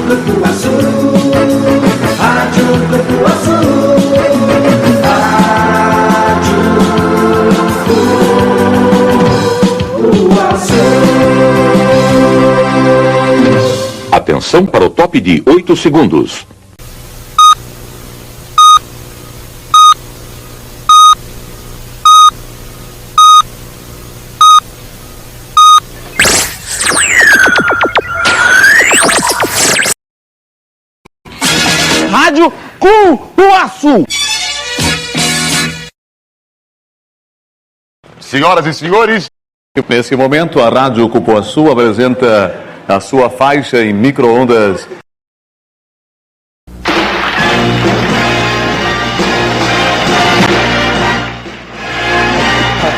Cupuaçu, Rádio Cupuaçu, Rádio Cupuaçu. Atenção para o top de 8 segundos. Rádio Cupuaçu. Senhoras e senhores, nesse momento a Rádio Cupuaçu apresenta a sua faixa em micro-ondas.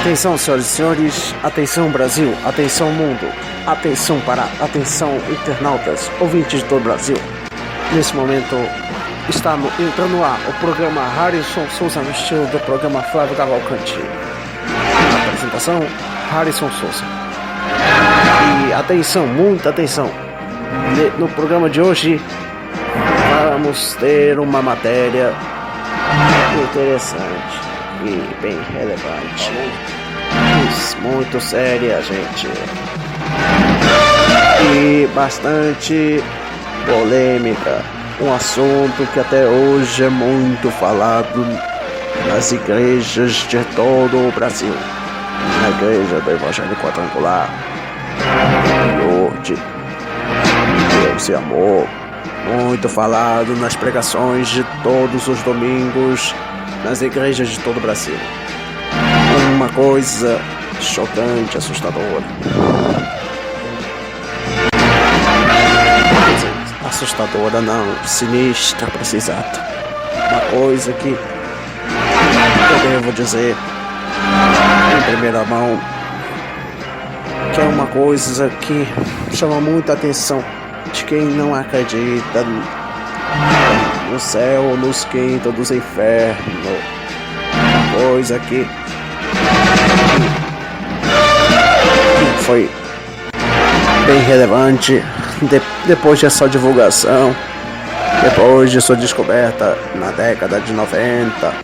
Atenção, senhoras e senhores, atenção Brasil, atenção mundo, atenção Pará, atenção internautas, ouvintes do Brasil. Nesse momento está entrando no ar o programa Harrison Souza no estilo do programa Flávio Cavalcante. A apresentação, Harrison Souza. E atenção, muita atenção. No programa de hoje vamos ter uma matéria interessante e bem relevante. Muito séria, gente. E bastante polêmica. Um assunto que até hoje é muito falado nas igrejas de todo o Brasil. Na igreja do Evangelho Quadrangular, Lourdes, Deus e Amor. Muito falado nas pregações de todos os domingos nas igrejas de todo o Brasil. Uma coisa chocante, assustadora. Assustadora não, sinistra, para ser exato. Uma coisa que eu devo dizer em primeira mão, que é uma coisa que chama muita atenção de quem não acredita no céu, nos quintos dos infernos. Uma coisa que foi bem relevante depois de sua divulgação, depois de sua descoberta na década de 90.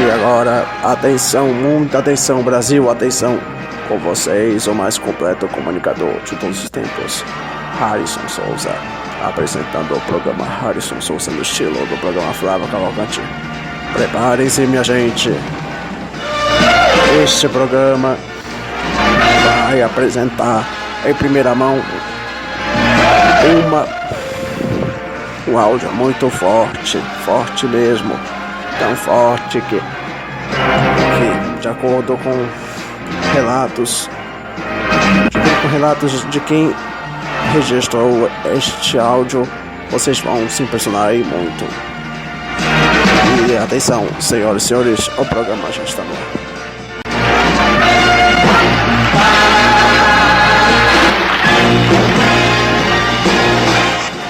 E agora, atenção, muita atenção Brasil, atenção, com vocês o mais completo comunicador de todos os tempos, Harrison Souza, apresentando o programa Harrison Souza no estilo do programa Flávio Cavalcante. Preparem-se, minha gente. Este programa vai apresentar em primeira mão um áudio muito forte mesmo, tão forte que de acordo com relatos de quem registrou este áudio, vocês vão se impressionar aí muito. E atenção, senhoras e senhores, o programa já está no ar.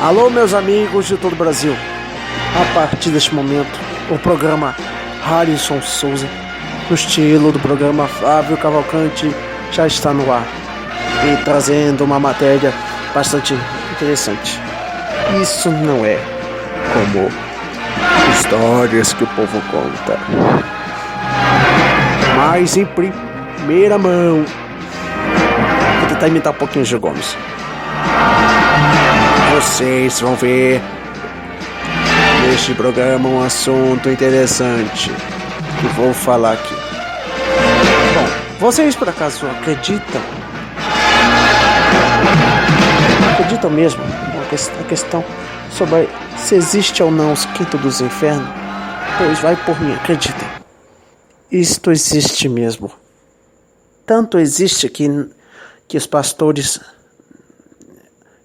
Alô, meus amigos de todo o Brasil. A partir deste momento, o programa Harrison Souza, no estilo do programa Flávio Cavalcante, já está no ar e trazendo uma matéria bastante interessante. Isso não é como histórias que o povo conta, mas em primeira mão. Vou tentar imitar um pouquinho de Gomes. Vocês vão ver neste programa um assunto interessante que vou falar aqui. Bom, vocês por acaso acreditam mesmo a questão sobre se existe ou não os quintos dos infernos? Pois vai por mim, acreditem. Isto existe mesmo. Tanto existe que os pastores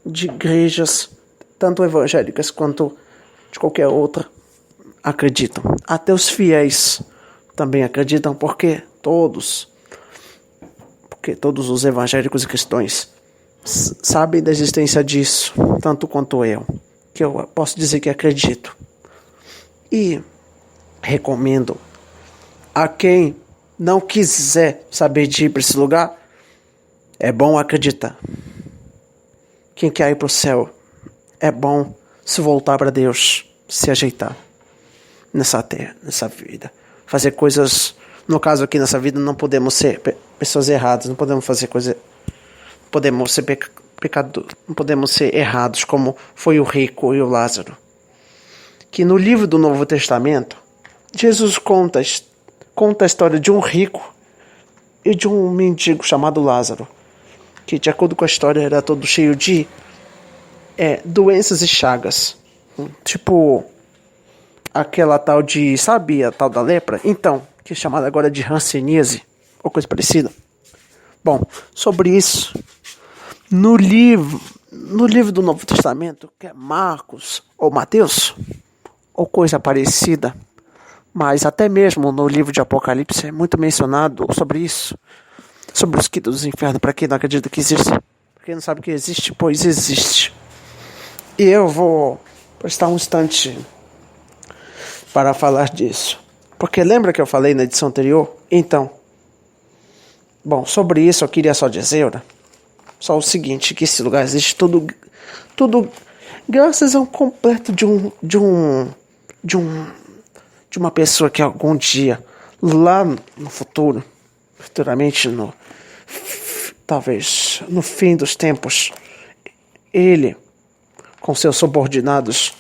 de igrejas, tanto evangélicas quanto de qualquer outra, acreditam. Até os fiéis também acreditam, porque todos os evangélicos e cristãos sabem da existência disso, tanto quanto eu, que eu posso dizer que acredito. E recomendo a quem não quiser saber de ir para esse lugar, é bom acreditar Quem quer ir para o céu, é bom se voltar para Deus, se ajeitar nessa terra, nessa vida. Fazer coisas, no caso aqui nessa vida, não podemos ser pessoas erradas, não podemos fazer coisas, podemos ser pecadores, não podemos ser errados como foi o rico e o Lázaro. Que no livro do Novo Testamento, Jesus conta a história de um rico e de um mendigo chamado Lázaro, que de acordo com a história era todo cheio de doenças e chagas. Tipo aquela tal de, sabe, a tal da lepra? Então, que é chamada agora de hanseníase, ou coisa parecida. Bom, sobre isso, no livro do Novo Testamento, que é Marcos ou Mateus, ou coisa parecida, mas até mesmo no livro de Apocalipse é muito mencionado sobre isso, sobre os quintos dos infernos, para quem não acredita que existe, para quem não sabe que existe, pois existe. E eu vou prestar um instante para falar disso, porque lembra que eu falei na edição anterior? Então, bom, sobre isso eu queria só dizer, só o seguinte, que esse lugar existe tudo graças ao completo de uma pessoa que algum dia, lá no futuro, futuramente, talvez no fim dos tempos, ele, com seus subordinados,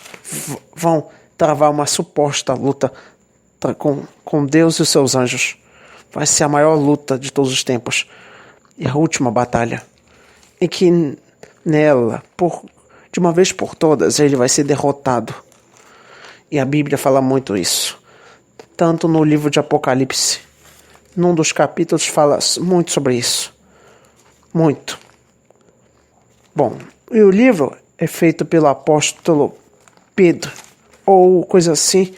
vão travar uma suposta luta com Deus e os seus anjos. Vai ser a maior luta de todos os tempos e a última batalha, em que nela, de uma vez por todas, ele vai ser derrotado. E a Bíblia fala muito isso. Tanto no livro de Apocalipse, num dos capítulos fala muito sobre isso. Muito. Bom, e o livro é feito pelo apóstolo Pedro, ou coisa assim,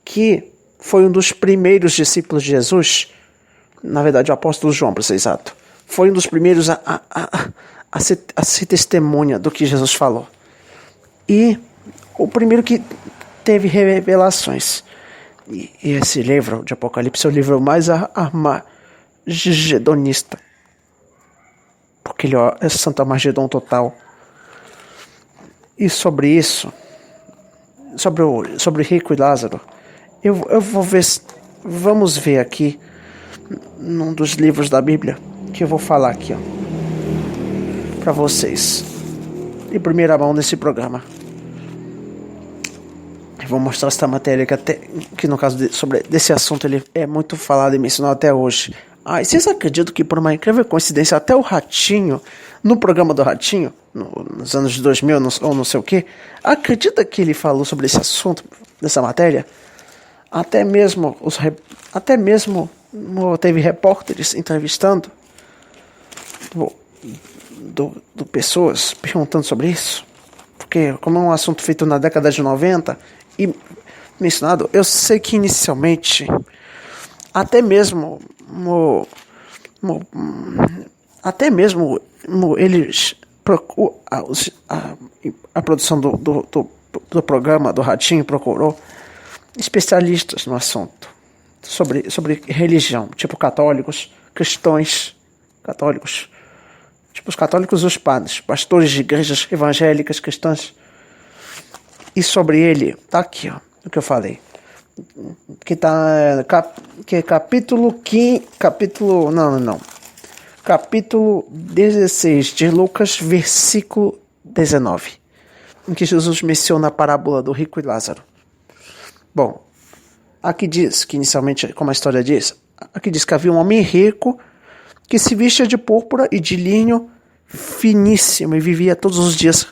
que foi um dos primeiros discípulos de Jesus. Na verdade, o apóstolo João, para ser exato. Foi um dos primeiros a ser testemunha do que Jesus falou. E o primeiro que teve revelações. E esse livro de Apocalipse é o livro mais armagedonista. Porque ele é Santo Armagedon total. E sobre isso, sobre Rico e Lázaro, eu vou ver, vamos ver aqui, num dos livros da Bíblia, que eu vou falar aqui, para vocês, em primeira mão nesse programa. Vou mostrar esta matéria que no caso desse assunto ele é muito falado e mencionado até hoje. E vocês acreditam que por uma incrível coincidência até o Ratinho, no programa do Ratinho, nos anos 2000 ou não sei o que, acredita que ele falou sobre esse assunto, dessa matéria? Até mesmo teve repórteres entrevistando do pessoas perguntando sobre isso, porque como é um assunto feito na década de 90 e mencionado, eu sei que inicialmente até mesmo eles a produção do programa do Ratinho procurou especialistas no assunto sobre religião, tipo católicos, cristãos, católicos, tipo os católicos, os padres, pastores de igrejas evangélicas, cristãs. E sobre ele, tá aqui, o que eu falei, que é capítulo 16 de Lucas, versículo 19, em que Jesus menciona a parábola do rico e Lázaro. Bom, aqui diz que inicialmente, como a história diz, aqui diz que havia um homem rico que se vestia de púrpura e de linho finíssimo e vivia todos os dias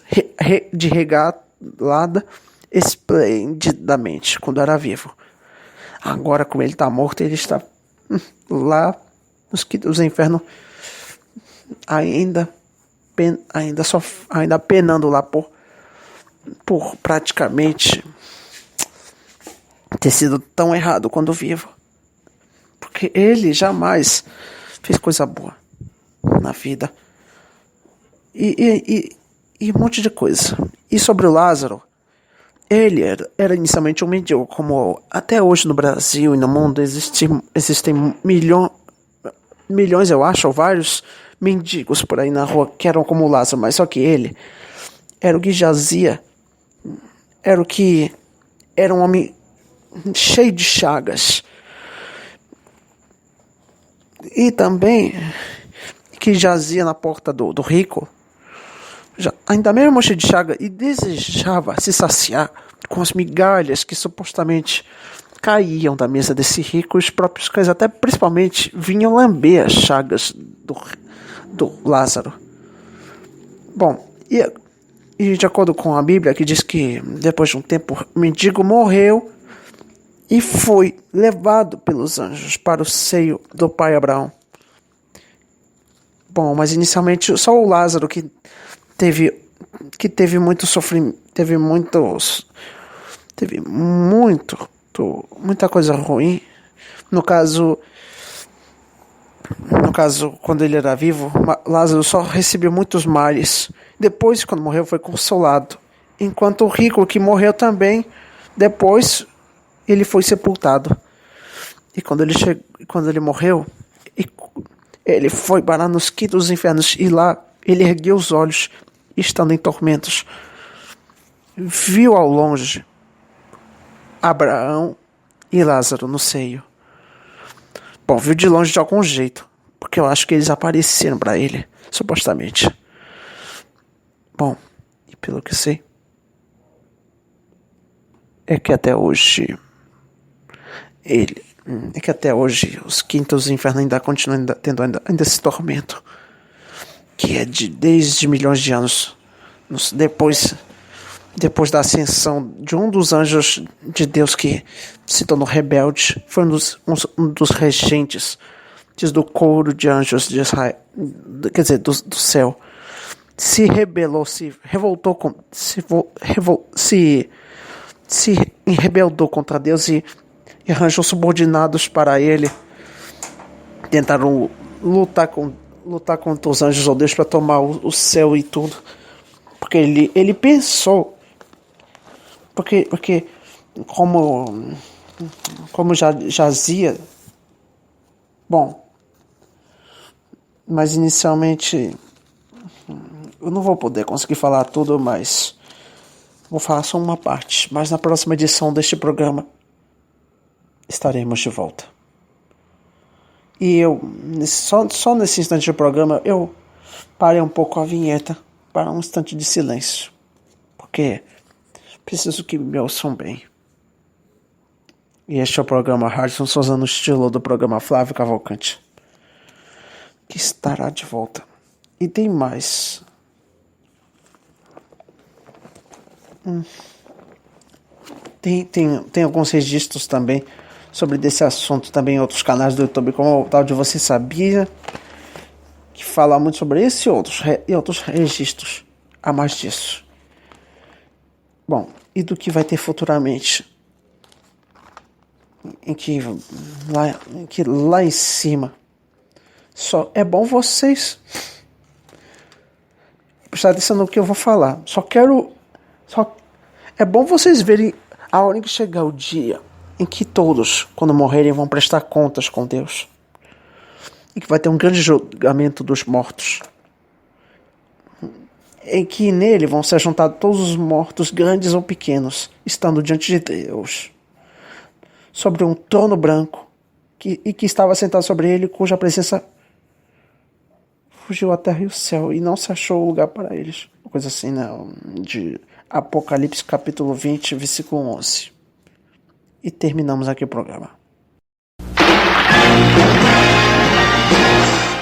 de regalada esplendidamente quando era vivo. Agora, como ele está morto, ele está lá nos infernos, ainda penando lá por praticamente ter sido tão errado quando vivo, porque ele jamais fez coisa boa na vida e um monte de coisa. E sobre o Lázaro, ele era inicialmente um mendigo, como até hoje no Brasil e no mundo existem milhões, eu acho, ou vários mendigos por aí na rua que eram como Lázaro, mas só que ele era o que jazia, era um homem cheio de chagas. E também que jazia na porta do rico, ainda mesmo cheio de chaga, e desejava se saciar com as migalhas que supostamente caíam da mesa desse rico. Os próprios cães até principalmente vinham lamber as chagas do Lázaro. Bom, e de acordo com a Bíblia, que diz que depois de um tempo o mendigo morreu e foi levado pelos anjos para o seio do pai Abraão. Bom, mas inicialmente só o Lázaro que teve muito sofrimento, muita coisa ruim. No caso, quando ele era vivo, Lázaro só recebeu muitos males. Depois, quando morreu, foi consolado. Enquanto o rico que morreu também, depois ele foi sepultado. E quando ele morreu, ele foi parar nos quintos dos infernos, e lá ele ergueu os olhos, estando em tormentos, viu ao longe Abraão e Lázaro no seio. Bom, viu de longe de algum jeito, porque eu acho que eles apareceram para ele, supostamente. Bom, e pelo que sei, é que até hoje os quintos dos infernos ainda continuam tendo ainda esse tormento, que é desde milhões de anos depois da ascensão de um dos anjos de Deus que se tornou rebelde. Foi um dos regentes do coro de anjos de Israel, quer dizer, do céu. Se rebelou, se rebeldou contra Deus e arranjou subordinados para ele. Tentaram lutar contra os anjos ou Deus para tomar o céu e tudo. Porque ele pensou, porque como já jazia, bom, mas inicialmente eu não vou poder conseguir falar tudo, mas vou falar só uma parte. Mas na próxima edição deste programa estaremos de volta. E eu, só nesse instante do programa, eu parei um pouco a vinheta para um instante de silêncio, porque preciso que me ouçam bem. E este é o programa Hardson Souza, no estilo do programa Flávio Cavalcante, que estará de volta. E tem mais. Tem alguns registros também sobre desse assunto também em outros canais do YouTube, como o tal de Você Sabia, que fala muito sobre esse e outros registros a mais disso. Bom, e do que vai ter futuramente, em que lá em cima só é bom vocês prestar atenção no que eu vou falar. É bom vocês verem a hora em que chegar o dia em que todos, quando morrerem, vão prestar contas com Deus, e que vai ter um grande julgamento dos mortos, em que nele vão ser juntados todos os mortos, grandes ou pequenos, estando diante de Deus, sobre um trono branco, que estava sentado sobre ele, cuja presença fugiu a terra e o céu, e não se achou lugar para eles. Uma coisa assim, né? De Apocalipse capítulo 20, versículo 11. E terminamos aqui o programa.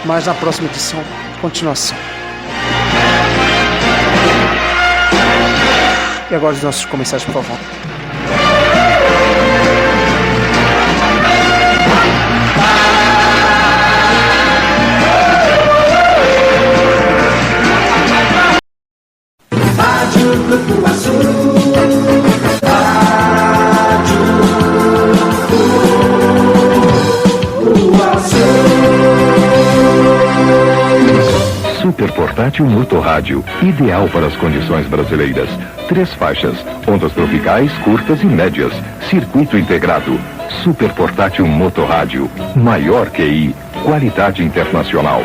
Mas na próxima edição, continuação. E agora os nossos comerciais, por favor. Rádio Cupuaçu, Rádio Cupuaçu. Super portátil motorrádio, ideal para as condições brasileiras. 3 faixas, ondas tropicais, curtas e médias, circuito integrado. Super portátil motorrádio, maior QI, qualidade internacional.